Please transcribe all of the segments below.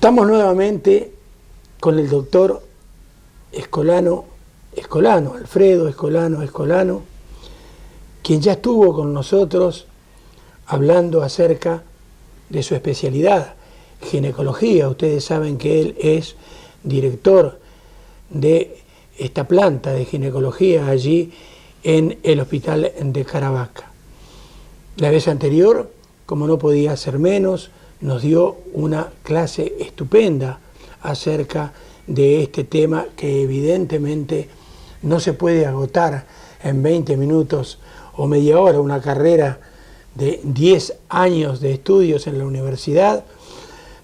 Estamos nuevamente con el doctor Escolano, Alfredo Escolano, quien ya estuvo con nosotros hablando acerca de su especialidad, ginecología. Ustedes saben que él es director de esta planta de ginecología allí en el hospital de Caravaca. La vez anterior, como no podía ser menos, nos dio una clase estupenda acerca de este tema que evidentemente no se puede agotar en 20 minutos o media hora. Una carrera de 10 años de estudios en la universidad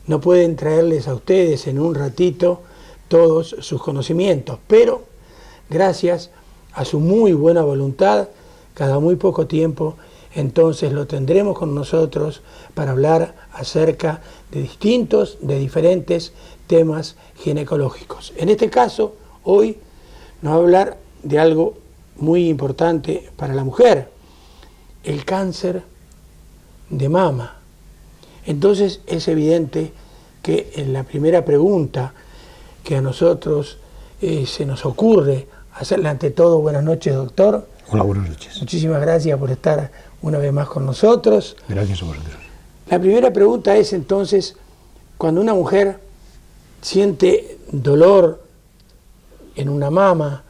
no pueden traerles a ustedes en un ratito todos sus conocimientos, pero gracias a su muy buena voluntad, cada muy poco tiempo, entonces lo tendremos con nosotros para hablar acerca de diferentes temas ginecológicos. En este caso, hoy nos va a hablar de algo muy importante para la mujer, el cáncer de mama. Entonces es evidente que en la primera pregunta que a nosotros se nos ocurre hacerle, ante todo, buenas noches, doctor. Hola, buenas noches. Muchísimas gracias por estar una vez más con nosotros. Gracias a vosotros. La primera pregunta es entonces, cuando una mujer siente dolor en una mama,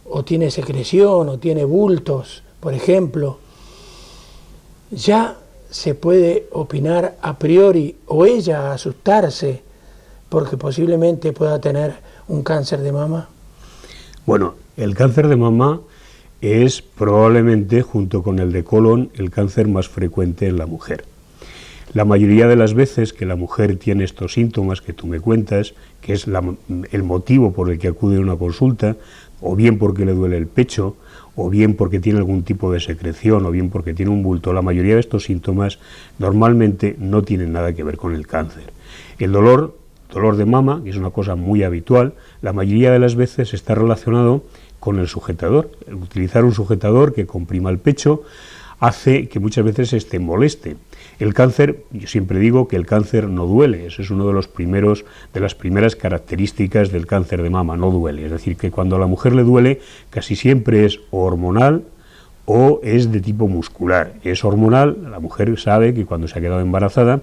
o tiene secreción, o tiene bultos, por ejemplo, ¿ya se puede opinar a priori o ella asustarse porque posiblemente pueda tener un cáncer de mama? Bueno, el cáncer de mama es probablemente, junto con el de colon, el cáncer más frecuente en la mujer. La mayoría de las veces que la mujer tiene estos síntomas que tú me cuentas, que es el motivo por el que acude a una consulta, o bien porque le duele el pecho, o bien porque tiene algún tipo de secreción, o bien porque tiene un bulto, la mayoría de estos síntomas normalmente no tienen nada que ver con el cáncer. El dolor de mama, que es una cosa muy habitual, la mayoría de las veces está relacionado con el sujetador. El utilizar un sujetador que comprima el pecho hace que muchas veces esté moleste. El cáncer, yo siempre digo que el cáncer no duele, eso es uno de las primeras características del cáncer de mama, no duele. Es decir, que cuando a la mujer le duele, casi siempre es hormonal o es de tipo muscular. Es hormonal, la mujer sabe que cuando se ha quedado embarazada,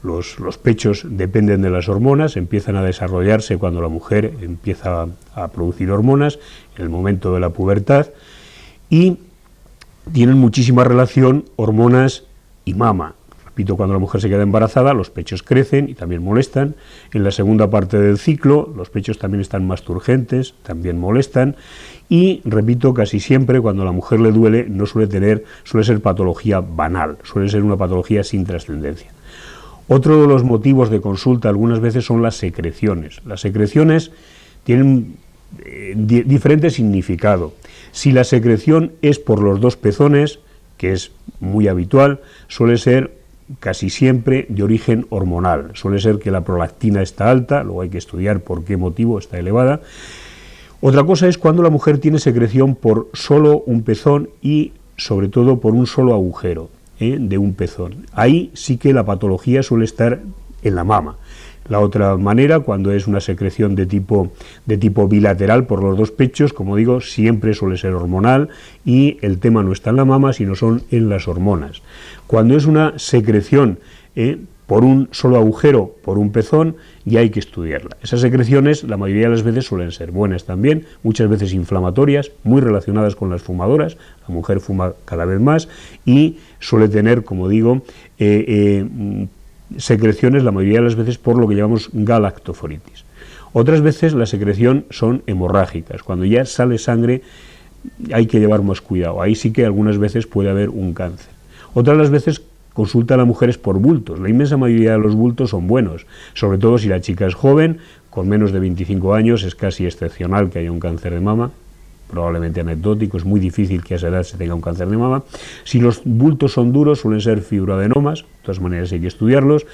los pechos dependen de las hormonas, empiezan a desarrollarse cuando la mujer empieza a producir hormonas, en el momento de la pubertad, y tienen muchísima relación hormonas y mama. Repito, cuando la mujer se queda embarazada, los pechos crecen y también molestan. En la segunda parte del ciclo, los pechos también están más turgentes, también molestan. Y, repito, casi siempre cuando a la mujer le duele, suele ser patología banal, suele ser una patología sin trascendencia. Otro de los motivos de consulta algunas veces son las secreciones. Las secreciones tienen diferente significado. Si la secreción es por los dos pezones, que es muy habitual, suele ser casi siempre de origen hormonal. Suele ser que la prolactina está alta, luego hay que estudiar por qué motivo está elevada. Otra cosa es cuando la mujer tiene secreción por solo un pezón y sobre todo por un solo agujero de un pezón. Ahí sí que la patología suele estar en la mama. La otra manera, cuando es una secreción de tipo bilateral por los dos pechos, como digo, siempre suele ser hormonal y el tema no está en la mama, sino son en las hormonas. Cuando es una secreción por un solo agujero, por un pezón, ya hay que estudiarla. Esas secreciones, la mayoría de las veces suelen ser buenas también, muchas veces inflamatorias, muy relacionadas con las fumadoras. La mujer fuma cada vez más y suele tener, como digo, secreciones la mayoría de las veces por lo que llamamos galactoforitis. Otras veces la secreción son hemorrágicas, cuando ya sale sangre hay que llevar más cuidado, ahí sí que algunas veces puede haber un cáncer. Otras las veces consulta a las mujeres por bultos, la inmensa mayoría de los bultos son buenos, sobre todo si la chica es joven, con menos de 25 años es casi excepcional que haya un cáncer de mama, probablemente anecdótico, es muy difícil que a esa edad se tenga un cáncer de mama. Si los bultos son duros, suelen ser fibroadenomas, de todas maneras hay que estudiarlos,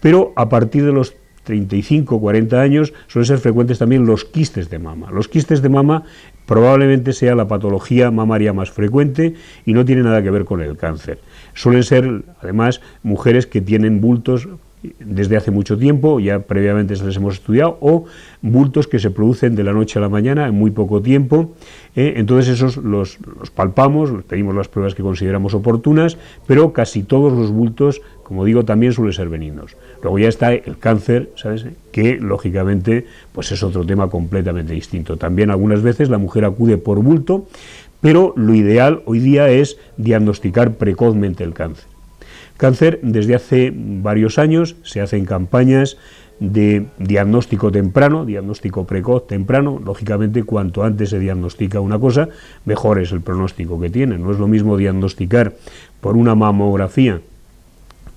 pero a partir de los 35, 40 años suelen ser frecuentes también los quistes de mama. Los quistes de mama probablemente sea la patología mamaria más frecuente y no tiene nada que ver con el cáncer. Suelen ser, además, mujeres que tienen bultos desde hace mucho tiempo, ya previamente se les hemos estudiado, o bultos que se producen de la noche a la mañana en muy poco tiempo. Entonces esos los palpamos, les pedimos las pruebas que consideramos oportunas, pero casi todos los bultos, como digo, también suelen ser benignos. Luego ya está el cáncer, ¿sabes?, que lógicamente pues es otro tema completamente distinto. También algunas veces la mujer acude por bulto, pero lo ideal hoy día es diagnosticar precozmente el cáncer. Cáncer, desde hace varios años se hacen campañas de diagnóstico temprano, diagnóstico precoz temprano. Lógicamente, cuanto antes se diagnostica una cosa, mejor es el pronóstico que tiene. No es lo mismo diagnosticar por una mamografía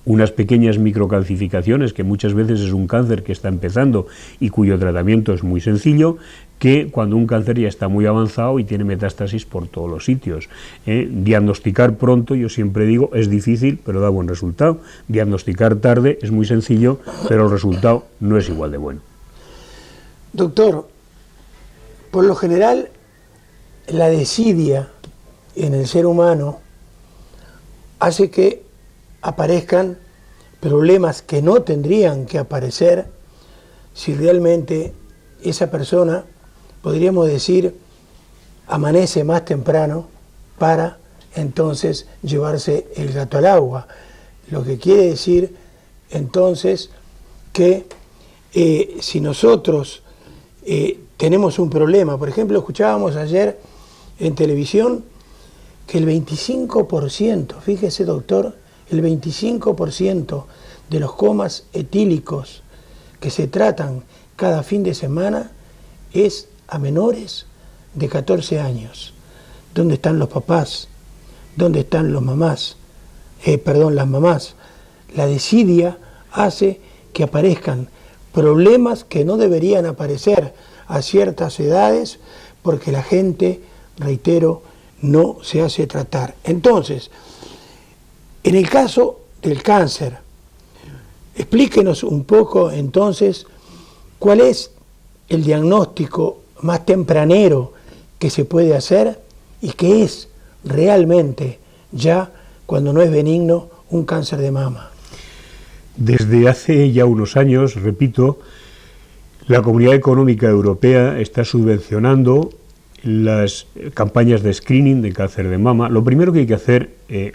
unas pequeñas microcalcificaciones, que muchas veces es un cáncer que está empezando y cuyo tratamiento es muy sencillo, que cuando un cáncer ya está muy avanzado y tiene metástasis por todos los sitios. Diagnosticar pronto, yo siempre digo, es difícil, pero da buen resultado. Diagnosticar tarde es muy sencillo, pero el resultado no es igual de bueno. Doctor, por lo general, la desidia en el ser humano hace que aparezcan problemas que no tendrían que aparecer si realmente esa persona, podríamos decir, amanece más temprano para entonces llevarse el gato al agua. Lo que quiere decir entonces que si nosotros tenemos un problema, por ejemplo, escuchábamos ayer en televisión que el 25%, fíjese doctor, el 25% de los comas etílicos que se tratan cada fin de semana es a menores de 14 años. ¿Dónde están los papás? ¿Dónde están las mamás? La desidia hace que aparezcan problemas que no deberían aparecer a ciertas edades porque la gente, reitero, no se hace tratar. Entonces, en el caso del cáncer, explíquenos un poco entonces cuál es el diagnóstico más tempranero que se puede hacer y qué es realmente ya, cuando no es benigno, un cáncer de mama. Desde hace ya unos años, repito, la Comunidad Económica Europea está subvencionando las campañas de screening de cáncer de mama. Lo primero que hay que hacer,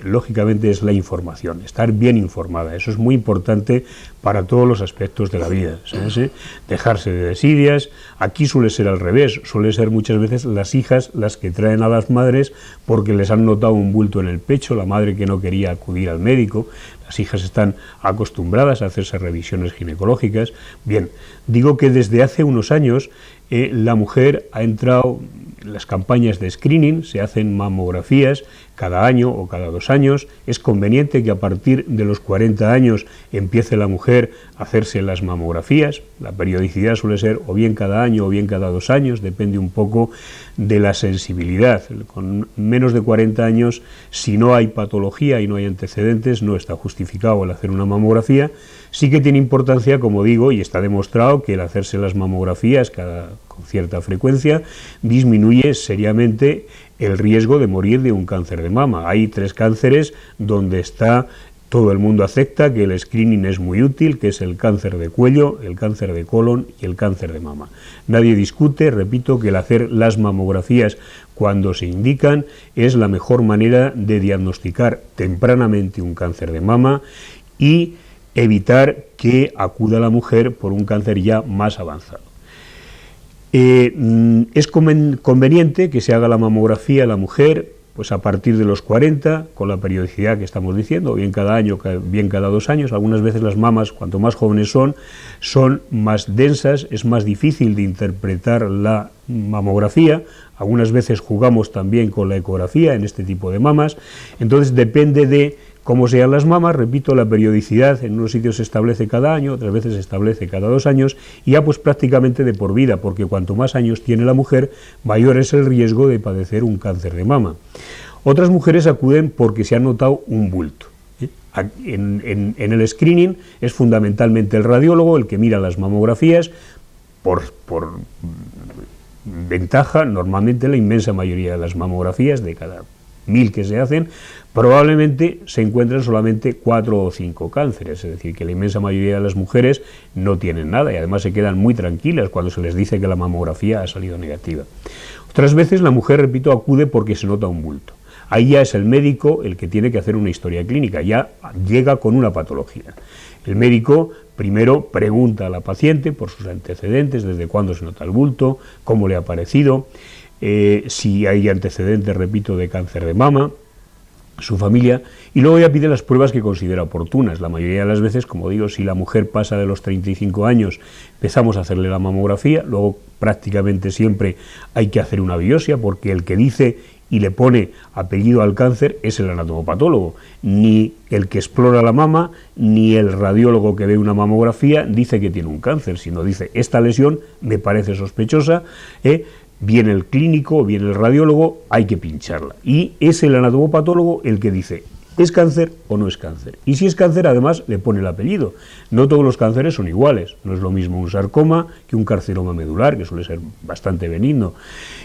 lógicamente, es la información, estar bien informada. Eso es muy importante para todos los aspectos de la vida, ¿sabes? Dejarse de desidias. Aquí suele ser al revés, suele ser muchas veces las hijas las que traen a las madres porque les han notado un bulto en el pecho, la madre que no quería acudir al médico. Las hijas están acostumbradas a hacerse revisiones ginecológicas. Bien, digo que desde hace unos años la mujer ha entrado en las campañas de screening, se hacen mamografías cada año o cada 2 años. Es conveniente que a partir de los 40 años empiece la mujer a hacerse las mamografías. La periodicidad suele ser o bien cada año o bien cada 2 años, depende un poco de la sensibilidad. Con menos de 40 años, si no hay patología y no hay antecedentes, no está justificado el hacer una mamografía. Sí que tiene importancia, como digo, y está demostrado que el hacerse las mamografías con cierta frecuencia disminuye seriamente el riesgo de morir de un cáncer de mama. Hay 3 cánceres donde todo el mundo acepta que el screening es muy útil, que es el cáncer de cuello, el cáncer de colon y el cáncer de mama. Nadie discute, repito, que el hacer las mamografías cuando se indican es la mejor manera de diagnosticar tempranamente un cáncer de mama y evitar que acuda la mujer por un cáncer ya más avanzado. Es conveniente que se haga la mamografía a la mujer pues a partir de los 40, con la periodicidad que estamos diciendo, bien cada año, bien cada 2 años. Algunas veces las mamas, cuanto más jóvenes son más densas, es más difícil de interpretar la mamografía. Algunas veces jugamos también con la ecografía en este tipo de mamas. Entonces depende de cómo sean las mamas, repito, la periodicidad en unos sitios se establece cada año, otras veces se establece cada 2 años, y ya pues prácticamente de por vida, porque cuanto más años tiene la mujer, mayor es el riesgo de padecer un cáncer de mama. Otras mujeres acuden porque se ha notado un bulto. En el screening es fundamentalmente el radiólogo el que mira las mamografías. Por ventaja, normalmente la inmensa mayoría de las mamografías de cada 1000 que se hacen, probablemente se encuentren solamente 4 o 5 cánceres, es decir, que la inmensa mayoría de las mujeres no tienen nada y además se quedan muy tranquilas cuando se les dice que la mamografía ha salido negativa. Otras veces la mujer, repito, acude porque se nota un bulto. Ahí ya es el médico el que tiene que hacer una historia clínica, ya llega con una patología. El médico primero pregunta a la paciente por sus antecedentes, desde cuándo se nota el bulto, cómo le ha parecido, si hay antecedentes, repito, de cáncer de mama, su familia, y luego ya pide las pruebas que considera oportunas. La mayoría de las veces, como digo, si la mujer pasa de los 35 años, empezamos a hacerle la mamografía, luego prácticamente siempre hay que hacer una biopsia, porque el que dice y le pone apellido al cáncer es el anatomopatólogo, ni el que explora la mama, ni el radiólogo que ve una mamografía dice que tiene un cáncer, sino dice, esta lesión me parece sospechosa, viene el clínico, viene el radiólogo, hay que pincharla. Y es el anatomopatólogo el que dice, ¿es cáncer o no es cáncer? Y si es cáncer, además, le pone el apellido. No todos los cánceres son iguales. No es lo mismo un sarcoma que un carcinoma medular, que suele ser bastante benigno.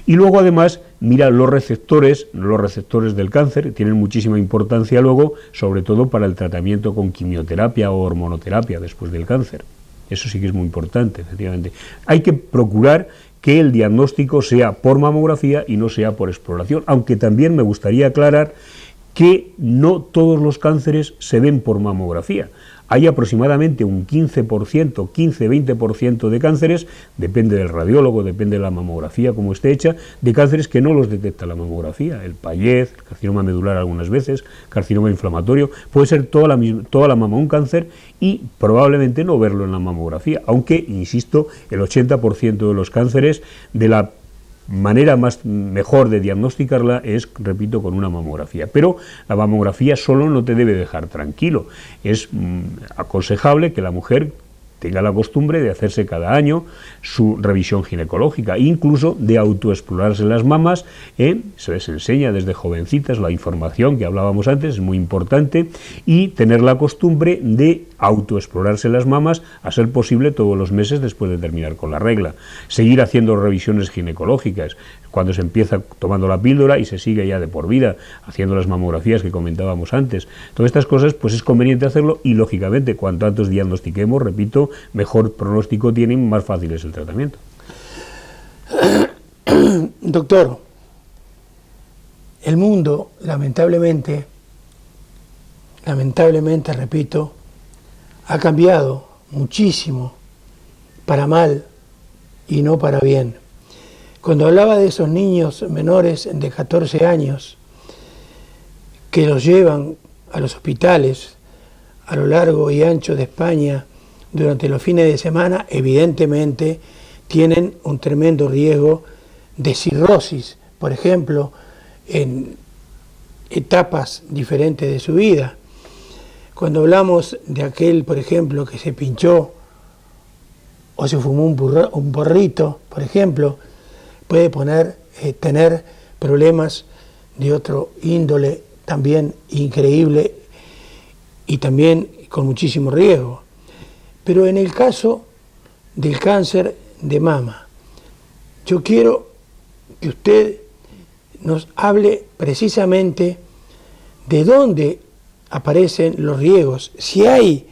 Y luego, además, mira los receptores del cáncer, tienen muchísima importancia luego, sobre todo para el tratamiento con quimioterapia o hormonoterapia después del cáncer. Eso sí que es muy importante, efectivamente. Hay que procurar que el diagnóstico sea por mamografía y no sea por exploración, aunque también me gustaría aclarar que no todos los cánceres se ven por mamografía. Hay aproximadamente un 15%, 15-20% de cánceres, depende del radiólogo, depende de la mamografía como esté hecha, de cánceres que no los detecta la mamografía. El Payez, el carcinoma medular algunas veces, carcinoma inflamatorio, puede ser toda la mama un cáncer y probablemente no verlo en la mamografía, aunque, insisto, el 80% de los cánceres de la manera mejor de diagnosticarla es, repito, con una mamografía. Pero la mamografía solo no te debe dejar tranquilo. Es aconsejable que la mujer tenga la costumbre de hacerse cada año su revisión ginecológica, incluso de autoexplorarse las mamas. Se les enseña desde jovencitas la información que hablábamos antes, es muy importante, y tener la costumbre de autoexplorarse las mamas, a ser posible todos los meses después de terminar con la regla. Seguir haciendo revisiones ginecológicas, cuando se empieza tomando la píldora y se sigue ya de por vida, haciendo las mamografías que comentábamos antes. Todas estas cosas, pues es conveniente hacerlo y, lógicamente, cuanto antes diagnostiquemos, repito, mejor pronóstico tienen, más fácil es el tratamiento. Doctor, el mundo, lamentablemente, repito, ha cambiado muchísimo, para mal y no para bien. Cuando hablaba de esos niños menores de 14 años que los llevan a los hospitales a lo largo y ancho de España durante los fines de semana, evidentemente tienen un tremendo riesgo de cirrosis, por ejemplo, en etapas diferentes de su vida. Cuando hablamos de aquel, por ejemplo, que se pinchó o se fumó un porrito, por ejemplo, puede tener problemas de otro índole también increíble y también con muchísimo riesgo. Pero en el caso del cáncer de mama, yo quiero que usted nos hable precisamente de dónde aparecen los riesgos, si hay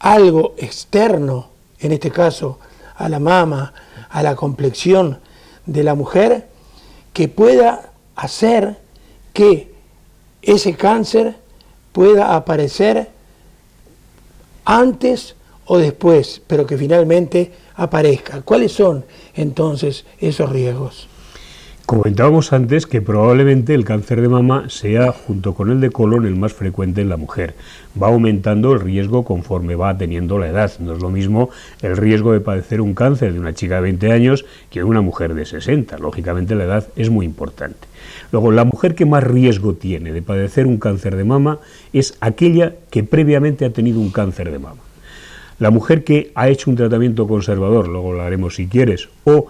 algo externo, en este caso a la mama, a la complexión de la mujer, que pueda hacer que ese cáncer pueda aparecer antes o después, pero que finalmente aparezca. ¿Cuáles son entonces esos riesgos? Comentábamos antes que probablemente el cáncer de mama sea, junto con el de colon, el más frecuente en la mujer. Va aumentando el riesgo conforme va teniendo la edad. No es lo mismo el riesgo de padecer un cáncer de una chica de 20 años que de una mujer de 60. Lógicamente la edad es muy importante. Luego, la mujer que más riesgo tiene de padecer un cáncer de mama es aquella que previamente ha tenido un cáncer de mama. La mujer que ha hecho un tratamiento conservador, luego lo haremos si quieres, o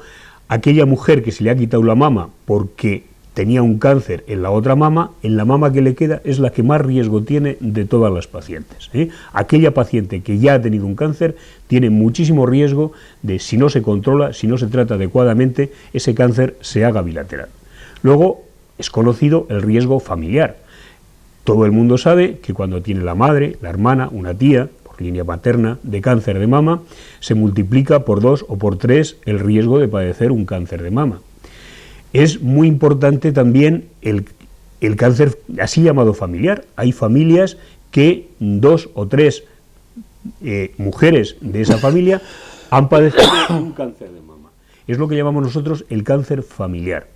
aquella mujer que se le ha quitado la mama porque tenía un cáncer en la otra mama, en la mama que le queda es la que más riesgo tiene de todas las pacientes. Aquella paciente que ya ha tenido un cáncer tiene muchísimo riesgo de, si no se controla, si no se trata adecuadamente, ese cáncer se haga bilateral. Luego, Es conocido el riesgo familiar. Todo el mundo sabe que cuando tiene la madre, la hermana, una tía, por línea materna, de cáncer de mama, se multiplica por 2 o por 3 el riesgo de padecer un cáncer de mama. Es muy importante también el cáncer así llamado familiar. Hay familias que 2 o 3 mujeres de esa familia han padecido un cáncer de mama. Es lo que llamamos nosotros el cáncer familiar.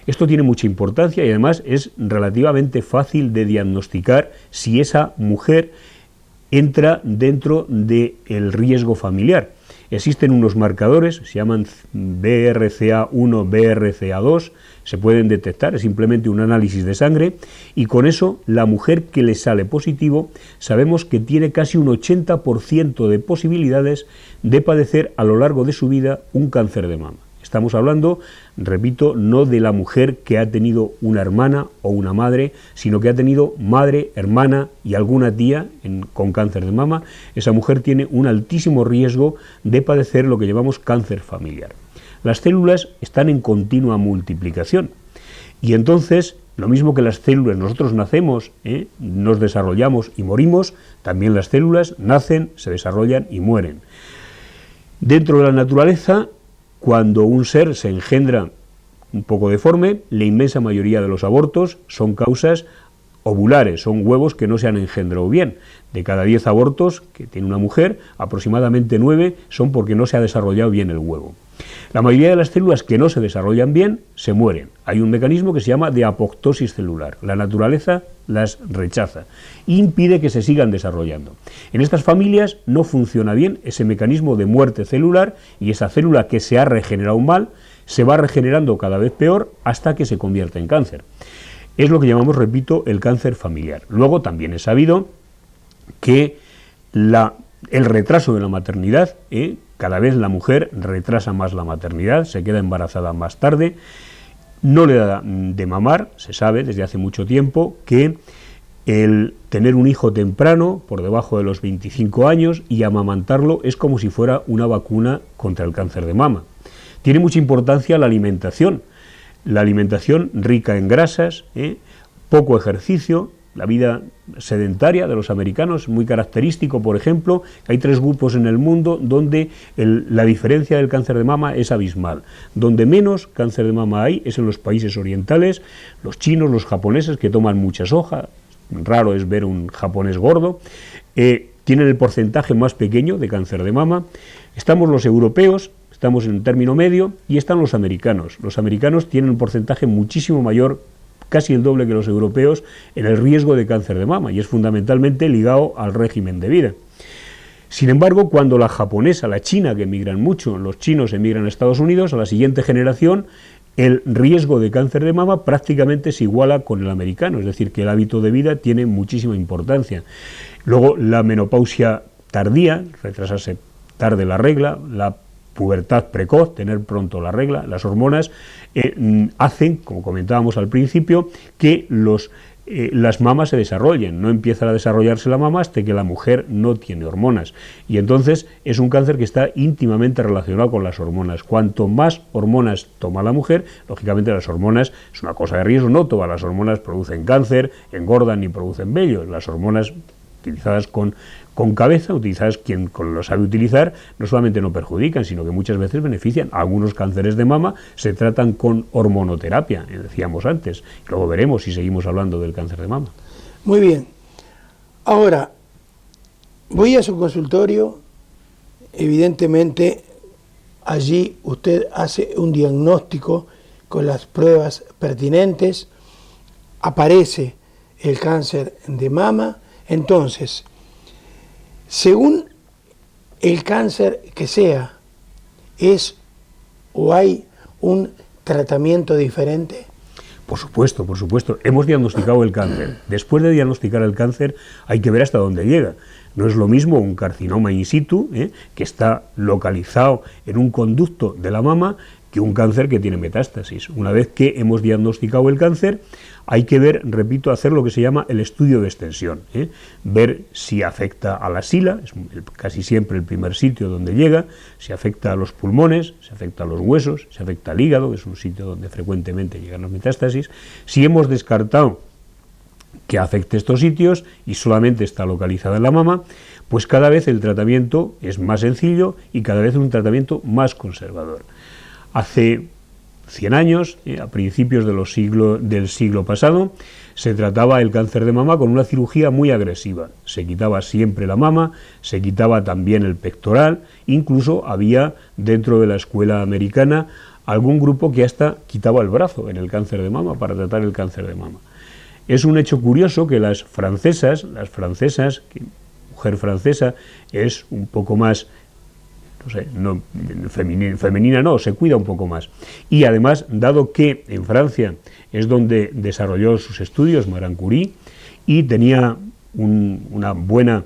Esto tiene mucha importancia y además es relativamente fácil de diagnosticar si esa mujer entra dentro del riesgo familiar. Existen unos marcadores, se llaman BRCA1, BRCA2, se pueden detectar, es simplemente un análisis de sangre, y con eso la mujer que le sale positivo sabemos que tiene casi un 80% de posibilidades de padecer a lo largo de su vida un cáncer de mama. Estamos hablando, repito, no de la mujer que ha tenido una hermana o una madre, sino que ha tenido madre, hermana y alguna tía con cáncer de mama. Esa mujer tiene un altísimo riesgo de padecer lo que llamamos cáncer familiar. Las células están en continua multiplicación y entonces, lo mismo que las células, nosotros nacemos, nos desarrollamos y morimos, también las células nacen, se desarrollan y mueren. Dentro de la naturaleza, cuando un ser se engendra un poco deforme, la inmensa mayoría de los abortos son causas ovulares, son huevos que no se han engendrado bien. De cada 10 abortos que tiene una mujer, aproximadamente 9 son porque no se ha desarrollado bien el huevo. La mayoría de las células que no se desarrollan bien se mueren. Hay un mecanismo que se llama de apoptosis celular. La naturaleza las rechaza e impide que se sigan desarrollando. En estas familias no funciona bien ese mecanismo de muerte celular y esa célula que se ha regenerado mal se va regenerando cada vez peor hasta que se convierte en cáncer. Es lo que llamamos, repito, el cáncer familiar. Luego también es sabido que el retraso de la maternidad, cada vez la mujer retrasa más la maternidad, se queda embarazada más tarde, no le da de mamar, se sabe desde hace mucho tiempo que el tener un hijo temprano, por debajo de los 25 años, y amamantarlo es como si fuera una vacuna contra el cáncer de mama. Tiene mucha importancia la alimentación rica en grasas, poco ejercicio. La vida sedentaria de los americanos, muy característico, por ejemplo, hay 3 grupos en el mundo donde la diferencia del cáncer de mama es abismal. Donde menos cáncer de mama hay es en los países orientales, los chinos, los japoneses, que toman mucha soja, raro es ver un japonés gordo, tienen el porcentaje más pequeño de cáncer de mama. Estamos los europeos, estamos en un término medio, y están los americanos. Los americanos tienen un porcentaje muchísimo mayor, casi el doble que los europeos, en el riesgo de cáncer de mama, y es fundamentalmente ligado al régimen de vida. Sin embargo, cuando la japonesa, la china, que emigran mucho, los chinos emigran a Estados Unidos, a la siguiente generación, el riesgo de cáncer de mama prácticamente se iguala con el americano, es decir, que el hábito de vida tiene muchísima importancia. Luego, la menopausia tardía, retrasarse tarde la regla, la pubertad precoz, tener pronto la regla, las hormonas hacen, como comentábamos al principio, que las mamas se desarrollen. No empieza a desarrollarse la mama hasta que la mujer no tiene hormonas. Y entonces es un cáncer que está íntimamente relacionado con las hormonas. Cuanto más hormonas toma la mujer, lógicamente las hormonas es una cosa de riesgo, no todas las hormonas producen cáncer, engordan ni producen vello. Las hormonas utilizadas con cabeza, utilizadas quien lo sabe utilizar, no solamente no perjudican, sino que muchas veces benefician. Algunos cánceres de mama se tratan con hormonoterapia, decíamos antes. Luego veremos si seguimos hablando del cáncer de mama. Muy bien. Ahora, voy a su consultorio, evidentemente allí usted hace un diagnóstico con las pruebas pertinentes, aparece el cáncer de mama. Entonces, según el cáncer que sea, ¿es o hay un tratamiento diferente? Por supuesto, por supuesto. Hemos diagnosticado el cáncer. Después de diagnosticar el cáncer hay que ver hasta dónde llega. No es lo mismo un carcinoma in situ, que está localizado en un conducto de la mama, que un cáncer que tiene metástasis. Una vez que hemos diagnosticado el cáncer, hay que ver, repito, hacer lo que se llama el estudio de extensión, ver si afecta a la axila, es casi siempre el primer sitio donde llega, si afecta a los pulmones, si afecta a los huesos, si afecta al hígado, que es un sitio donde frecuentemente llegan las metástasis. Si hemos descartado que afecte estos sitios y solamente está localizada en la mama, pues cada vez el tratamiento es más sencillo y cada vez es un tratamiento más conservador. Hace 100 años, a principios del siglo pasado, se trataba el cáncer de mama con una cirugía muy agresiva. Se quitaba siempre la mama, se quitaba también el pectoral, incluso había dentro de la escuela americana algún grupo que hasta quitaba el brazo en el cáncer de mama para tratar el cáncer de mama. Es un hecho curioso que las francesas, que mujer francesa es un poco más, no sé, no, femenina no, se cuida un poco más. Y además, dado que en Francia es donde desarrolló sus estudios Marie Curie y tenía una buena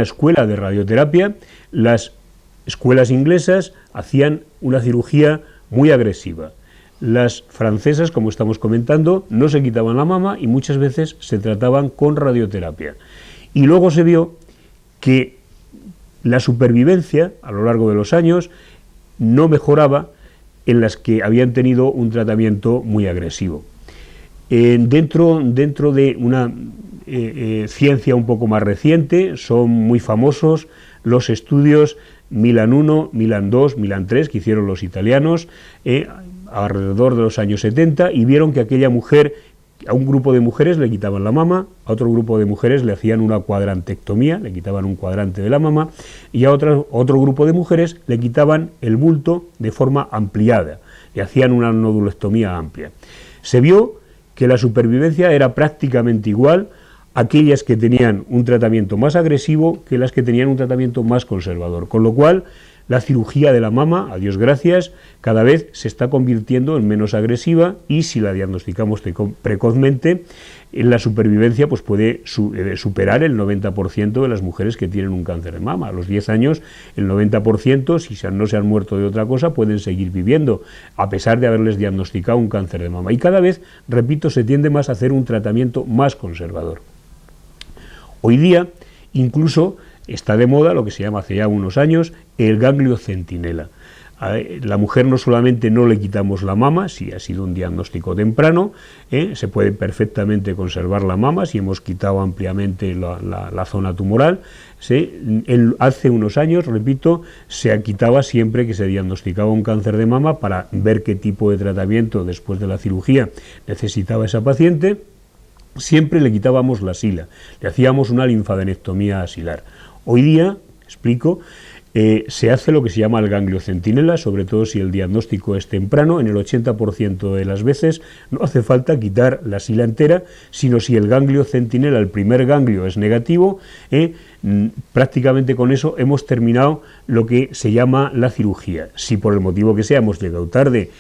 escuela de radioterapia, las escuelas inglesas hacían una cirugía muy agresiva. Las francesas, como estamos comentando, no se quitaban la mama y muchas veces se trataban con radioterapia. Y luego se vio que la supervivencia a lo largo de los años no mejoraba en las que habían tenido un tratamiento muy agresivo. Dentro de una ciencia un poco más reciente, son muy famosos los estudios Milan 1, Milan 2, Milan 3 que hicieron los italianos alrededor de los años 70 y vieron que aquella mujer, a un grupo de mujeres le quitaban la mama, a otro grupo de mujeres le hacían una cuadrantectomía, le quitaban un cuadrante de la mama, y a otro grupo de mujeres le quitaban el bulto de forma ampliada, le hacían una nodulectomía amplia. Se vio que la supervivencia era prácticamente igual a aquellas que tenían un tratamiento más agresivo que las que tenían un tratamiento más conservador, con lo cual la cirugía de la mama, a Dios gracias, cada vez se está convirtiendo en menos agresiva y si la diagnosticamos precozmente, la supervivencia pues puede superar el 90% de las mujeres que tienen un cáncer de mama. A los 10 años, el 90%, si no se han muerto de otra cosa, pueden seguir viviendo, a pesar de haberles diagnosticado un cáncer de mama. Y cada vez, repito, se tiende más a hacer un tratamiento más conservador. Hoy día, incluso, está de moda lo que se llama hace ya unos años el ganglio centinela. La mujer no solamente no le quitamos la mama, si ha sido un diagnóstico temprano, se puede perfectamente conservar la mama si hemos quitado ampliamente la zona tumoral. Hace unos años, repito, se quitaba siempre que se diagnosticaba un cáncer de mama para ver qué tipo de tratamiento después de la cirugía necesitaba esa paciente. Siempre le quitábamos la axila, le hacíamos una linfadenectomía axilar. Hoy día, explico, se hace lo que se llama el ganglio centinela, sobre todo si el diagnóstico es temprano. En el 80% de las veces no hace falta quitar la axila entera, sino si el ganglio centinela, el primer ganglio, es negativo, prácticamente con eso hemos terminado lo que se llama la cirugía. Si por el motivo que sea hemos llegado tarde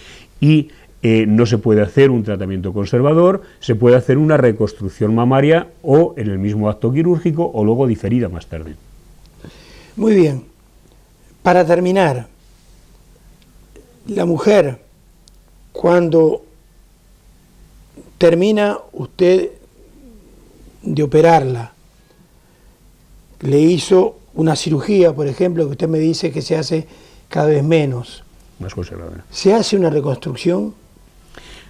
y no se puede hacer un tratamiento conservador, se puede hacer una reconstrucción mamaria o en el mismo acto quirúrgico o luego diferida más tarde. Muy bien. Para terminar, la mujer, cuando termina usted de operarla, le hizo una cirugía, por ejemplo, que usted me dice que se hace cada vez menos. Más conservadora. ¿Se hace una reconstrucción?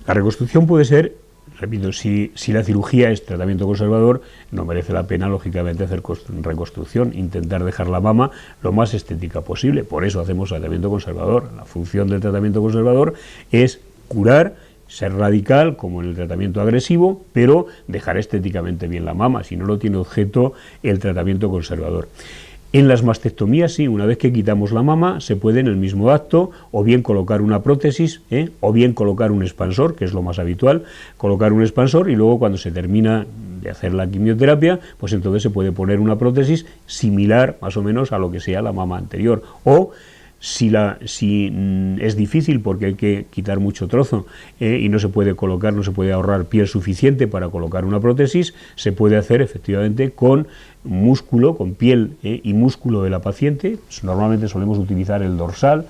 La reconstrucción puede ser, repito, si la cirugía es tratamiento conservador, no merece la pena, lógicamente, hacer reconstrucción, intentar dejar la mama lo más estética posible. Por eso hacemos tratamiento conservador. La función del tratamiento conservador es curar, ser radical, como en el tratamiento agresivo, pero dejar estéticamente bien la mama, si no lo tiene objeto el tratamiento conservador. En las mastectomías, sí, una vez que quitamos la mama, se puede en el mismo acto o bien colocar una prótesis, o bien colocar un expansor, que es lo más habitual, colocar un expansor y luego cuando se termina de hacer la quimioterapia, pues entonces se puede poner una prótesis similar más o menos a lo que sea la mama anterior. O si es difícil porque hay que quitar mucho trozo y no se puede ahorrar piel suficiente para colocar una prótesis, se puede hacer efectivamente con músculo, con piel y músculo de la paciente, pues normalmente solemos utilizar el dorsal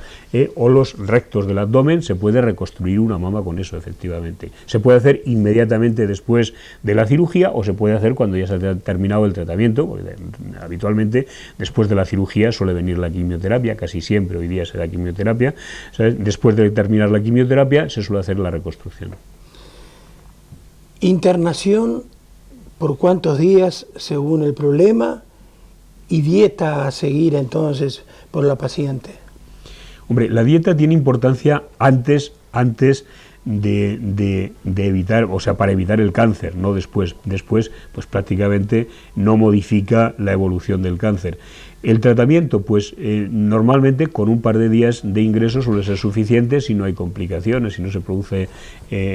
o los rectos del abdomen, se puede reconstruir una mama con eso, efectivamente. Se puede hacer inmediatamente después de la cirugía o se puede hacer cuando ya se ha terminado el tratamiento, porque habitualmente después de la cirugía suele venir la quimioterapia, casi siempre hoy día se da quimioterapia, ¿sabes? Después de terminar la quimioterapia se suele hacer la reconstrucción. Internación, ¿por cuántos días según el problema? Y dieta a seguir entonces por la paciente. Hombre, la dieta tiene importancia antes de evitar, o sea, para evitar el cáncer, no después. Después, pues prácticamente no modifica la evolución del cáncer. El tratamiento, pues normalmente con un par de días de ingreso suele ser suficiente si no hay complicaciones, si no se produce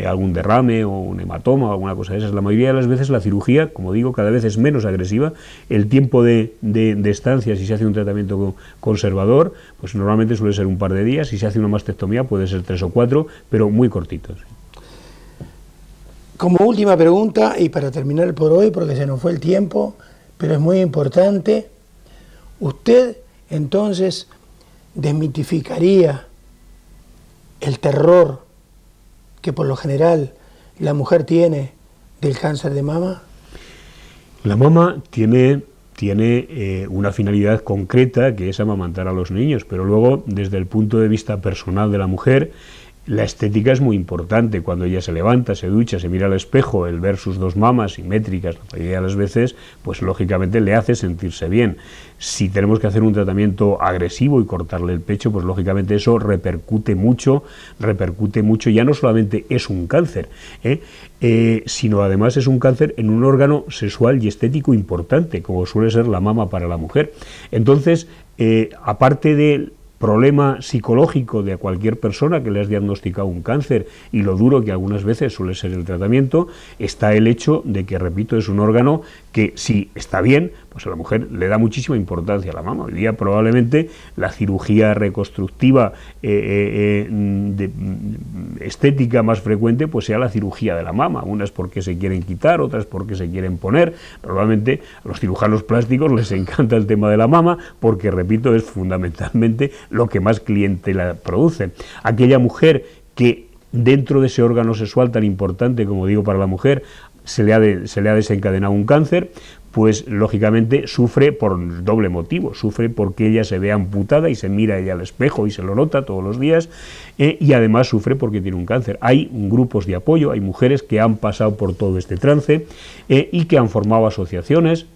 algún derrame o un hematoma o alguna cosa de esas. La mayoría de las veces la cirugía, como digo, cada vez es menos agresiva. El tiempo de estancia, si se hace un tratamiento conservador, pues normalmente suele ser un par de días. Si se hace una mastectomía puede ser 3 o 4, pero muy cortitos. Como última pregunta, y para terminar por hoy, porque se nos fue el tiempo, pero es muy importante, ¿usted entonces desmitificaría el terror que por lo general la mujer tiene del cáncer de mama? La mama tiene una finalidad concreta, que es amamantar a los niños, pero luego, desde el punto de vista personal de la mujer, la estética es muy importante. Cuando ella se levanta, se ducha, se mira al espejo, el ver sus dos mamas simétricas, la mayoría de las veces, pues lógicamente le hace sentirse bien. Si tenemos que hacer un tratamiento agresivo y cortarle el pecho, pues lógicamente eso repercute mucho, ya no solamente es un cáncer, sino además es un cáncer en un órgano sexual y estético importante, como suele ser la mama para la mujer. Entonces, aparte del problema psicológico de cualquier persona que le has diagnosticado un cáncer y lo duro que algunas veces suele ser el tratamiento, está el hecho de que, repito, es un órgano que, si está bien, pues a la mujer le da muchísima importancia a la mama. Hoy día probablemente la cirugía reconstructiva estética más frecuente pues sea la cirugía de la mama, unas porque se quieren quitar, otras porque se quieren poner. Normalmente a los cirujanos plásticos les encanta el tema de la mama porque, repito, es fundamentalmente lo que más clientela produce. Aquella mujer que dentro de ese órgano sexual tan importante, como digo, para la mujer, se le ha desencadenado un cáncer, pues lógicamente sufre por doble motivo. Sufre porque ella se ve amputada y se mira ella al espejo y se lo nota todos los días, y además sufre porque tiene un cáncer. Hay grupos de apoyo, hay mujeres que han pasado por todo este trance y que han formado asociaciones,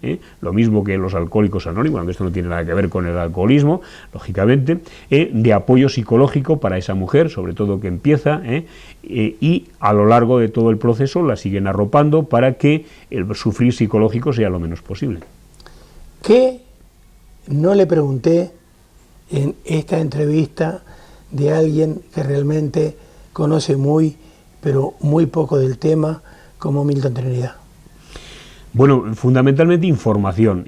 lo mismo que los alcohólicos anónimos, aunque esto no tiene nada que ver con el alcoholismo, lógicamente, de apoyo psicológico para esa mujer, sobre todo que empieza, y a lo largo de todo el proceso la siguen arropando para que el sufrir psicológico sea lo menos posible. ¿Qué no le pregunté en esta entrevista de alguien que realmente conoce muy, pero muy poco del tema, como Milton Trinidad? Bueno, fundamentalmente información,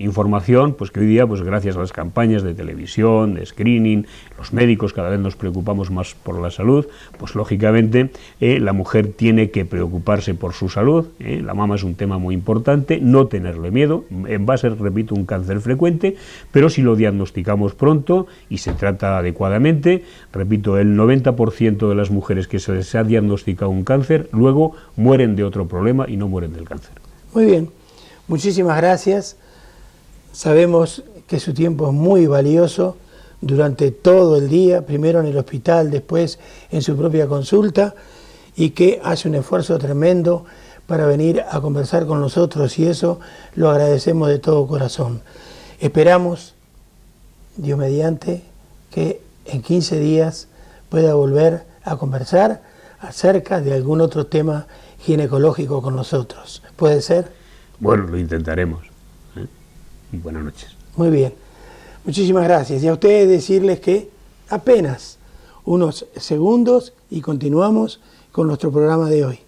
pues que hoy día, pues gracias a las campañas de televisión, de screening, los médicos cada vez nos preocupamos más por la salud, pues lógicamente la mujer tiene que preocuparse por su salud, la mama es un tema muy importante, no tenerle miedo, va a ser, repito, un cáncer frecuente, pero si lo diagnosticamos pronto y se trata adecuadamente, repito, el 90% de las mujeres que se les ha diagnosticado un cáncer, luego mueren de otro problema y no mueren del cáncer. Muy bien. Muchísimas gracias. Sabemos que su tiempo es muy valioso durante todo el día, primero en el hospital, después en su propia consulta, y que hace un esfuerzo tremendo para venir a conversar con nosotros, y eso lo agradecemos de todo corazón. Esperamos, Dios mediante, que en 15 días pueda volver a conversar acerca de algún otro tema ginecológico con nosotros. ¿Puede ser? Bueno, lo intentaremos. Buenas noches. Muy bien. Muchísimas gracias. Y a ustedes decirles que apenas unos segundos y continuamos con nuestro programa de hoy.